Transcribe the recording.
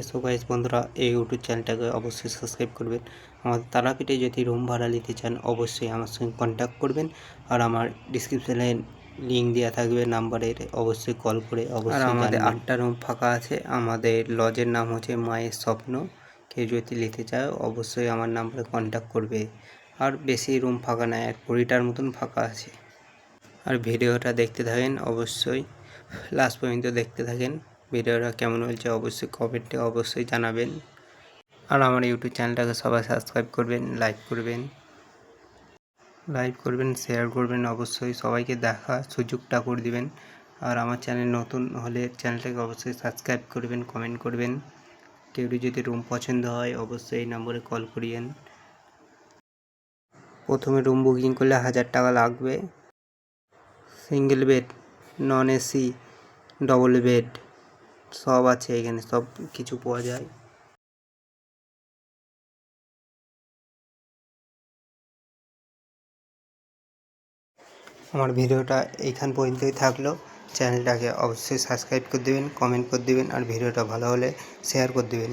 So guys বন্ধুরা, এই YouTube চ্যানেলটাকে অবশ্যই সাবস্ক্রাইব করবেন। আমাদের তারাপীঠে যদি রুম ভাড়া নিতে চান অবশ্যই আমার সঙ্গে কন্ট্যাক্ট করবেন। আর আমার ডিসক্রিপশানে লিঙ্ক দেওয়া থাকবে নাম্বারের, অবশ্যই কল করে অবশ্যই জানবেন। আমাদের 8টা রুম ফাঁকা আছে। আমাদের লজের নাম হচ্ছে মায়ের স্বপ্ন। কেউ যদি নিতে চায় অবশ্যই আমার নাম্বারে কন্ট্যাক্ট করবে। আর বেশি রুম ফাঁকা নেই, আর 20টার মতন ফাঁকা আছে। আর ভিডিওটা দেখতে থাকেন, অবশ্যই লাস্ট পর্যন্ত দেখতে থাকেন। ভিডিওটা কেমন হয়েছে অবশ্যই কমেন্টে অবশ্যই জানাবেন। আর আমার ইউটিউব চ্যানেলটাকে সবাই সাবস্ক্রাইব করবেন, লাইক করবেন, শেয়ার করবেন, অবশ্যই সবাইকে দেখার সুযোগটা করে দিবেন। আর আমার চ্যানেল নতুন হলে চ্যানেলটাকে অবশ্যই সাবস্ক্রাইব করবেন, কমেন্ট করবেন। কেউ যদি রুম পছন্দ হয় অবশ্যই এই নম্বরে কল করিয়েন। প্রথমে রুম বুকিং করলে 1000 টাকা লাগবে। Single bed, non AC, double bed সব আছে এখানে, সব কিছু পাওয়া যায়। আমার ভিডিওটা এইখান পর্যন্তই থাকলো। চ্যানেলটাকে অবশ্যই সাবস্ক্রাইব করে দেবেন, কমেন্ট করে দেবেন, আর ভিডিওটা ভালো হলে শেয়ার করে দেবেন।